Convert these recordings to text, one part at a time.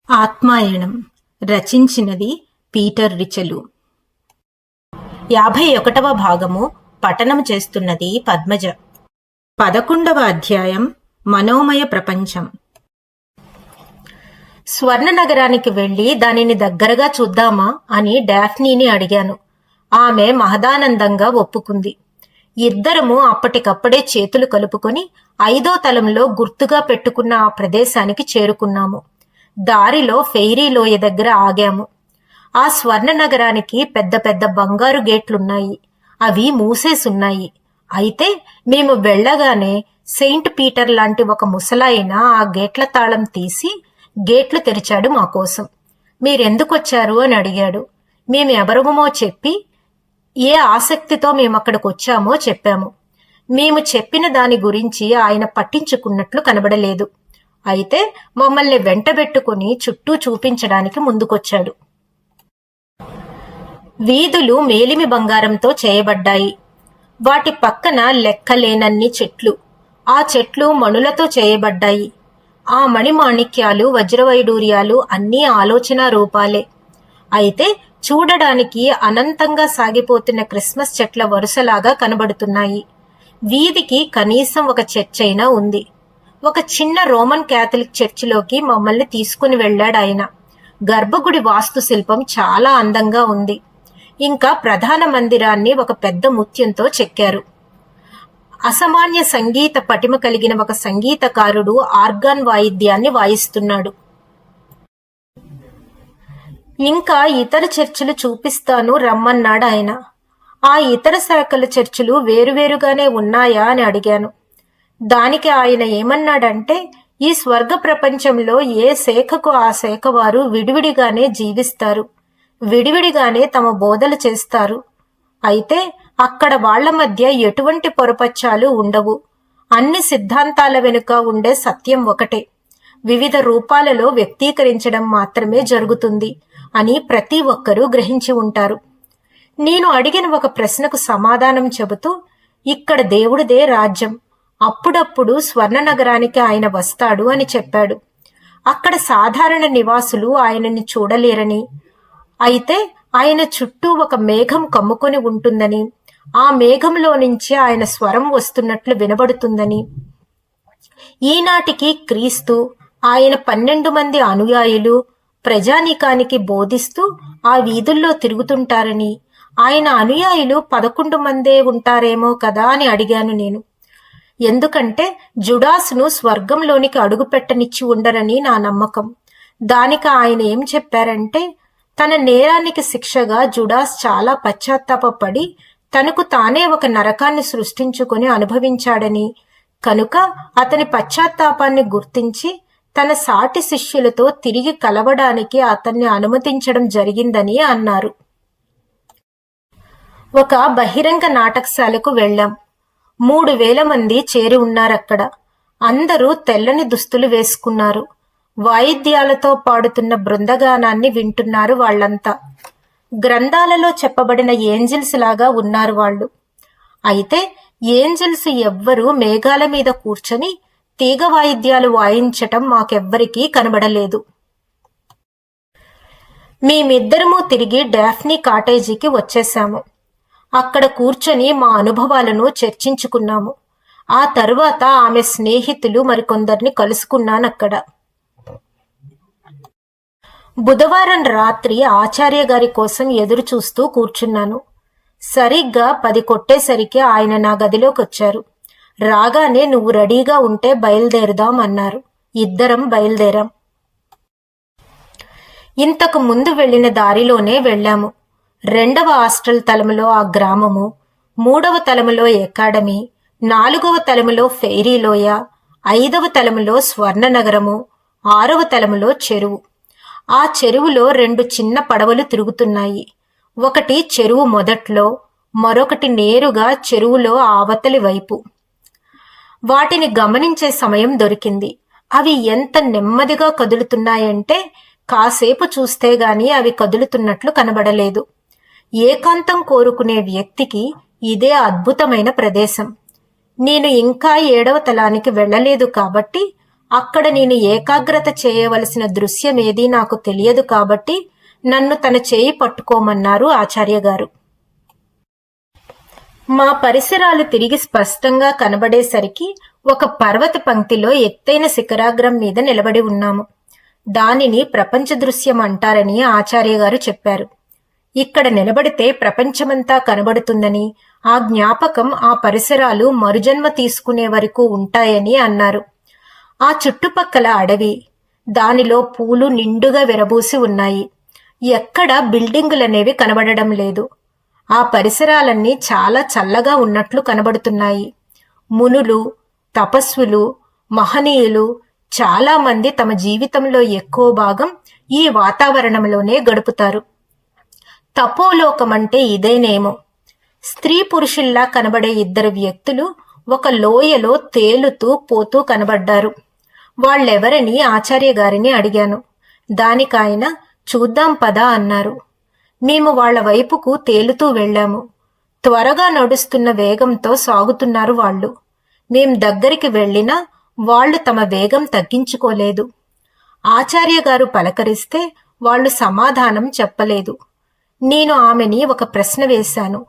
ఆత్మాయణం రచించినది Peter రిచెలు. 51వ భాగము పఠనం చేస్తున్నది పద్మజ. 11వ అధ్యాయం మనోమయ ప్రపంచం. స్వర్ణ నగరానికి వెళ్లి దానిని దగ్గరగా చూద్దామా అని డాఫ్నీని అడిగాను. ఆమె మహదానందంగా ఒప్పుకుంది. ఇద్దరము అప్పటికప్పుడే చేతులు కలుపుకొని 5వ తలంలో గుర్తుగా పెట్టుకున్న ఆ ప్రదేశానికి చేరుకున్నాము. దారిలో ఫెయిరీ లోయ దగ్గర ఆగాము. ఆ స్వర్ణ నగరానికి పెద్ద పెద్ద బంగారు గేట్లున్నాయి. అవి మూసేసున్నాయి. అయితే మేము వెళ్లగానే సెయింట్ పీటర్ లాంటి ఒక ముసలాయన ఆ గేట్ల తాళం తీసి గేట్లు తెరిచాడు మా కోసం. మీరెందుకొచ్చారు అని అడిగాడు. మేమెవరమో చెప్పి ఏ ఆసక్తితో మేమక్కడికి వచ్చామో చెప్పాము. మేము చెప్పిన దాని గురించి ఆయన పట్టించుకున్నట్లు కనబడలేదు. అయితే మమ్మల్ని వెంటబెట్టుకుని చుట్టూ చూపించడానికి ముందుకొచ్చాడు. వీధులు మేలిమి బంగారంతో చేయబడ్డాయి. వాటి పక్కన లెక్కలేనన్ని చెట్లు. ఆ చెట్లు మణులతో చేయబడ్డాయి. ఆ మణిమాణిక్యాలు వజ్రవైడూర్యాలు అన్నీ ఆలోచన రూపాలే. అయితే చూడడానికి అనంతంగా సాగిపోతున్న క్రిస్మస్ చెట్ల వరుసలాగా కనబడుతున్నాయి. వీధికి కనీసం ఒక చర్చైనా ఉంది. ఒక చిన్న రోమన్ క్యాథలిక్ చర్చిలోకి మమ్మల్ని తీసుకుని వెళ్ళాడాయన. గర్భగుడి వాస్తుశిల్పం చాలా అందంగా ఉంది. ఇంకా ప్రధాన మందిరాన్ని ఒక పెద్ద ముత్యంతో చెక్కారు. అసామాన్య సంగీత పటిమ కలిగిన ఒక సంగీతకారుడు ఆర్గాన్ వాయిద్యాన్ని వాయిస్తున్నాడు. ఇంకా ఇతర చర్చిలు చూపిస్తాను రమ్మన్నాడు ఆయన. ఆ ఇతర శాఖల చర్చిలు వేరువేరుగానే ఉన్నాయా అని అడిగాను. దానికి ఆయన ఏమన్నాడంటే, ఈ స్వర్గ ప్రపంచంలో ఏ శాఖకు ఆ శాఖ వారు విడివిడిగానే జీవిస్తారు, విడివిడిగానే తమ బోధలు చేస్తారు. అయితే అక్కడ వాళ్ల మధ్య ఎటువంటి పొరపచ్చాలు ఉండవు. అన్ని సిద్ధాంతాల వెనుక ఉండే సత్యం ఒకటే, వివిధ రూపాలలో వ్యక్తీకరించడం మాత్రమే జరుగుతుంది అని ప్రతి ఒక్కరూ గ్రహించి ఉంటారు. నేను అడిగిన ఒక ప్రశ్నకు సమాధానం చెబుతూ, ఇక్కడ దేవుడిదే రాజ్యం, అప్పుడప్పుడు స్వర్ణ నగరానికి ఆయన వస్తాడు అని చెప్పాడు. అక్కడ సాధారణ నివాసులు ఆయనని చూడలేరని, అయితే ఆయన చుట్టూ ఒక మేఘం కమ్ముకొని ఉంటుందని, ఆ మేఘంలో నుంచి ఆయన స్వరం వస్తున్నట్లు వినబడుతుందని, ఈనాటికి క్రీస్తు ఆయన 12 మంది అనుయాయులు ప్రజానీకానికి బోధిస్తూ ఆ వీధుల్లో తిరుగుతుంటారని, ఆయన అనుయాయులు 11 మందే ఉంటారేమో కదా అని అడిగాను నేను. ఎందుకంటే జుడాస్ను స్వర్గంలోనికి అడుగుపెట్టనిచ్చి ఉండరని నా నమ్మకం. దానికి ఆయన ఏం చెప్పారంటే, తన నేరానికి శిక్షగా జుడాస్ చాలా పశ్చాత్తాపపడి తనకు తానే ఒక నరకాన్ని సృష్టించుకొని అనుభవించాడని, కనుక అతని పశ్చాత్తాపాన్ని గుర్తించి తన సాటి శిష్యులతో తిరిగి కలవడానికి అతన్ని అనుమతించడం జరిగిందని అన్నారు. ఒక బహిరంగ నాటకశాలకు వెళ్ళాం. 3000 మంది చేరి ఉన్నారక్కడ. అందరూ తెల్లని దుస్తులు వేసుకున్నారు. వాయిద్యాలతో పాడుతున్న బృందగానాన్ని వింటున్నారు వాళ్లంతా. గ్రంథాలలో చెప్పబడిన ఏంజిల్స్ లాగా ఉన్నారు వాళ్ళు. అయితే ఏంజిల్స్ ఎవ్వరూ మేఘాల మీద కూర్చొని తీగ వాయిద్యాలు వాయించటం మాకెవ్వరికీ కనబడలేదు. మేమిద్దరము తిరిగి డాఫ్నీ కాటేజీకి వచ్చేశాము. అక్కడ కూర్చొని మా అనుభవాలను చర్చించుకున్నాము. ఆ తరువాత ఆమె స్నేహితులు మరికొందరిని కలుసుకున్నానక్కడ. బుధవారం రాత్రి ఆచార్య గారి కోసం ఎదురు చూస్తూ కూర్చున్నాను. సరిగ్గా 10 కొట్టేసరికి ఆయన నా గదిలోకి వచ్చారు. రాగానే నువ్వు రెడీగా ఉంటే బయలుదేరుదాం అన్నారు. ఇద్దరం బయలుదేరాం. ఇంతకు ముందు వెళ్లిన దారిలోనే వెళ్ళాము. 2వ హాస్టల్ తలములో ఆ గ్రామము, 3వ తలములో అకాడమీ, 4వ తలములో ఫెయిరీ లోయ, 5వ తలములో స్వర్ణ నగరము, 6వ తలములో చెరువు. ఆ చెరువులో 2 చిన్న పడవలు తిరుగుతున్నాయి. ఒకటి చెరువు మొదట్లో, మరొకటి నేరుగా చెరువులో ఆవతలి వైపు. వాటిని గమనించే సమయం దొరికింది. అవి ఎంత నెమ్మదిగా కదులుతున్నాయంటే కాసేపు చూస్తే గాని అవి కదులుతున్నట్లు కనబడలేదు. ఏకాంతం కోరుకునే వ్యక్తికి ఇదే అద్భుతమైన ప్రదేశం. నేను ఇంకా 7వ తలానికి వెళ్ళలేదు కాబట్టి అక్కడ నేను ఏకాగ్రత చేయవలసిన దృశ్యమేదీ నాకు తెలియదు కాబట్టి నన్ను తన చేయి పట్టుకోమన్నారు ఆచార్య గారు. మా పరిసరాలు తిరిగి స్పష్టంగా కనబడేసరికి ఒక పర్వత పంక్తిలో ఎత్తైన శిఖరాగ్రం మీద నిలబడి ఉన్నాము. దానిని ప్రపంచ దృశ్యం అంటారని ఆచార్య గారు చెప్పారు. ఇక్కడ నిలబడితే ప్రపంచమంతా కనబడుతుందని, ఆ జ్ఞాపకం, ఆ పరిసరాలు మరుజన్మ తీసుకునే వరకు ఉంటాయని అన్నారు. ఆ చుట్టుపక్కల అడవి, దానిలో పూలు నిండుగా విరబూసి ఉన్నాయి. ఎక్కడ బిల్డింగులనేవి కనబడడం లేదు. ఆ పరిసరాలన్నీ చాలా చల్లగా ఉన్నట్లు కనబడుతున్నాయి. మునులు, తపస్సులు, మహనీయులు చాలా మంది తమ జీవితంలో ఎక్కువ భాగం ఈ వాతావరణంలోనే గడుపుతారు. తపోలోకమంటే ఇదేనేమో. స్త్రీ పురుషుల్లా కనబడే ఇద్దరు వ్యక్తులు ఒక లోయలో తేలుతూ పోతూ కనబడ్డారు. వాళ్ళెవరని ఆచార్య గారిని అడిగాను. దానికాయన చూద్దాం పదా అన్నారు. మేము వాళ్ల వైపుకు తేలుతూ వెళ్లాము. త్వరగా నడుస్తున్న వేగంతో సాగుతున్నారు వాళ్ళు. మేం దగ్గరికి వెళ్లినా వాళ్లు తమ వేగం తగ్గించుకోలేదు. ఆచార్య గారు పలకరిస్తే వాళ్లు సమాధానం చెప్పలేదు. నేను ఆమెని ఒక ప్రశ్న వేశాను.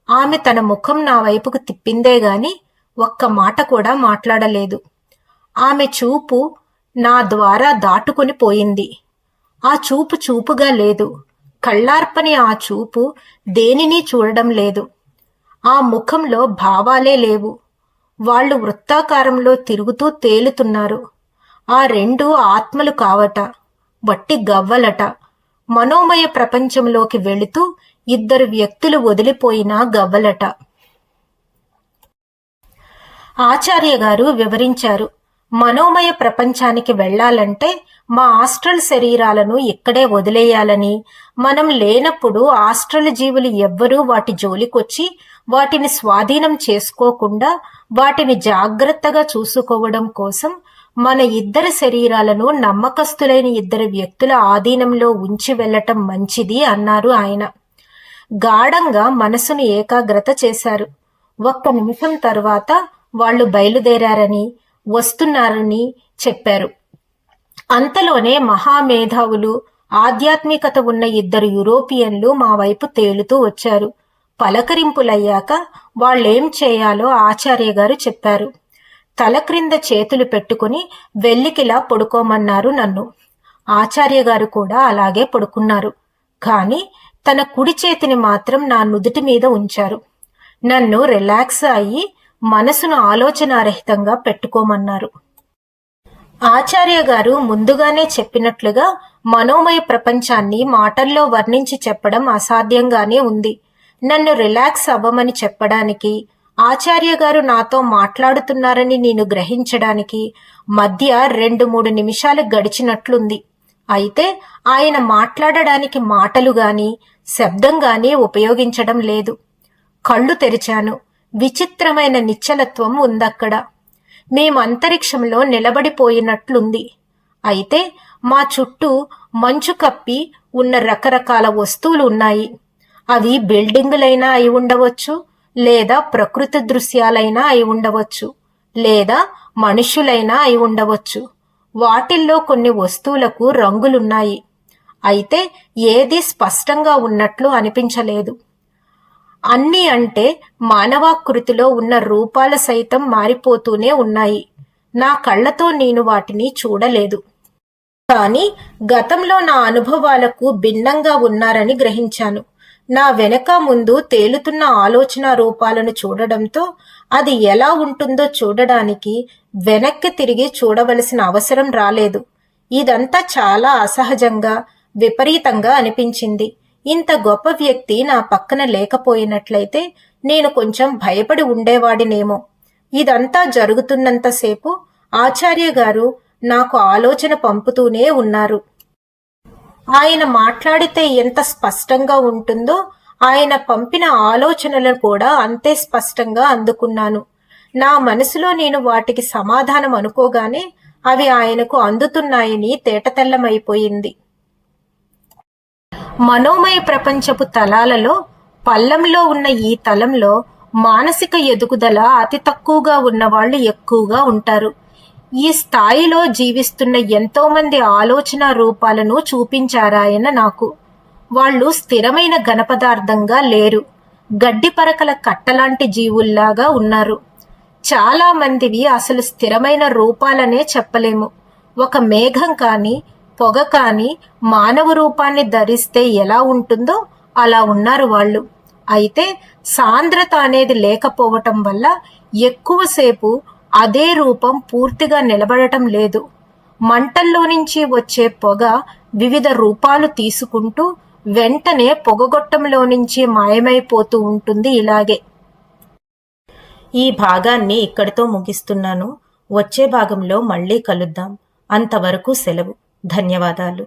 ఆమె తన ముఖం నా వైపుకు తిప్పిందే గాని ఒక్క మాట కూడా మాట్లాడలేదు. ఆమె చూపు నా ద్వారా దాటుకుని పోయింది. ఆ చూపు చూపుగా లేదు. కళ్ళార్పని ఆ చూపు దేనినీ చూడడం లేదు. ఆ ముఖంలో భావాలే లేవు. వాళ్ళు వృత్తాకారంలో తిరుగుతూ తేలుతున్నారు. ఆ రెండు ఆత్మలు కావట, వట్టి గవ్వలట. మనోమయ ప్రపంచంలోకి వెళుతూ ఇద్దరు వ్యక్తులు వదిలిపోయిన గవ్వలట. ఆచార్య గారు వివరించారు. మనోమయ ప్రపంచానికి వెళ్లాలంటే మా ఆస్ట్రల్ శరీరాలను ఇక్కడే వదిలేయాలని, మనం లేనప్పుడు ఆస్ట్రల్ జీవులు ఎవ్వరూ వాటి జోలికొచ్చి వాటిని స్వాధీనం చేసుకోకుండా వాటిని జాగ్రత్తగా చూసుకోవడం కోసం మన ఇద్దరి శరీరాలను నమ్మకస్తులైన ఇద్దరు వ్యక్తుల ఆధీనంలో ఉంచి వెళ్లటం మంచిది అన్నారు ఆయన. గాఢంగా మనసును ఏకాగ్రత చేశారు. ఒక్క నిమిషం తర్వాత వాళ్ళు బయలుదేరారని, వస్తున్నారని చెప్పారు. అంతలోనే మహామేధావులు, ఆధ్యాత్మికత ఉన్న ఇద్దరు యూరోపియన్లు మా వైపు తేలుతూ వచ్చారు. పలకరింపులయ్యాక వాళ్ళేం చేయాలో ఆచార్య గారు చెప్పారు. తల క్రింద చేతులు పెట్టుకుని వెల్లికిలా పడుకోమన్నారు నన్ను. ఆచార్య గారు కూడా అలాగే పడుకున్నారు. కాని తన కుడి చేతిని మాత్రం నా నుదుటి మీద ఉంచారు. నన్ను రిలాక్స్ అయ్యి మనసును ఆలోచనారహితంగా పెట్టుకోమన్నారు. ఆచార్య గారు ముందుగానే చెప్పినట్లుగా మనోమయ ప్రపంచాన్ని మాటల్లో వర్ణించి చెప్పడం అసాధ్యంగానే ఉంది. నన్ను రిలాక్స్ అవ్వమని చెప్పడానికి, ఆచార్య గారు నాతో మాట్లాడుతున్నారని నేను గ్రహించడానికి మధ్య 2-3 నిమిషాలు గడిచినట్లుంది. అయితే ఆయన మాట్లాడడానికి మాటలు గాని శబ్దం గాని ఉపయోగించడం లేదు. కళ్ళు తెరిచాను. విచిత్రమైన నిశ్చలత్వం ఉందక్కడ. మేము అంతరిక్షంలో నిలబడిపోయినట్లుంది. అయితే మా చుట్టూ మంచు కప్పి ఉన్న రకరకాల వస్తువులు ఉన్నాయి. అవి బిల్డింగులైనా అయి ఉండవచ్చు, లేదా ప్రకృతి దృశ్యాలైనా అయి ఉండవచ్చు, లేదా మనుష్యులైనా అయి ఉండవచ్చు. వాటిల్లో కొన్ని వస్తువులకు రంగులున్నాయి. అయితే ఏదీ స్పష్టంగా ఉన్నట్లు అనిపించలేదు. అన్నీ అంటే మానవాకృతిలో ఉన్న రూపాల సైతం మారిపోతూనే ఉన్నాయి. నా కళ్ళతో నేను వాటిని చూడలేదు. కానీ గతంలో నా అనుభవాలకు భిన్నంగా ఉన్నారని గ్రహించాను. నా వెనక ముందు తేలుతున్న ఆలోచన రూపాలను చూడడంతో అది ఎలా ఉంటుందో చూడడానికి వెనక్కి తిరిగి చూడవలసిన అవసరం రాలేదు. ఇదంతా చాలా అసహజంగా, విపరీతంగా అనిపించింది. ఇంత గొప్ప వ్యక్తి నా పక్కన లేకపోయినట్లయితే నేను కొంచెం భయపడి ఉండేవాడినేమో. ఇదంతా జరుగుతున్నంతసేపు ఆచార్య గారు నాకు ఆలోచన పంపుతూనే ఉన్నారు. ఆయన మాట్లాడితే ఎంత స్పష్టంగా ఉంటుందో ఆయన పంపిన ఆలోచనలను కూడా అంతే స్పష్టంగా అందుకున్నాను. నా మనసులో నేను వాటికి సమాధానం అనుకోగానే అవి ఆయనకు అందుతున్నాయని తేటతెల్లమైపోయింది. మనోమయ ప్రపంచపు తలాలలో పల్లంలో ఉన్న ఈ తలంలో మానసిక ఎదుగుదల అతి తక్కువగా ఉన్న వాళ్ళు ఎక్కువగా ఉంటారు. ఈ స్థాయిలో జీవిస్తున్న ఎంతోమంది ఆలోచన రూపాలను చూపించారాయన నాకు. వాళ్ళు స్థిరమైన ఘనపదార్థంగా లేరు, గడ్డి పరకల కట్టలాంటి జీవుల్లాగా ఉన్నారు. చాలా మందివి అసలు స్థిరమైన రూపాలనే చెప్పలేము. ఒక మేఘం కాని పొగ కాని మానవ రూపాన్ని ధరిస్తే ఎలా ఉంటుందో అలా ఉన్నారు వాళ్ళు. అయితే సాంద్రత అనేది లేకపోవటం వల్ల ఎక్కువసేపు అదే రూపం పూర్తిగా నిలబడటం లేదు. మంటల్లో నుంచి వచ్చే పొగ వివిధ రూపాలు తీసుకుంటూ వెంటనే పొగగొట్టంలో నుంచి మాయమైపోతూ ఉంటుంది. ఇలాగే ఈ భాగాన్ని ఇక్కడితో ముగిస్తున్నాను. వచ్చే భాగంలో మళ్ళీ కలుద్దాం. అంతవరకు సెలవు. ధన్యవాదాలు.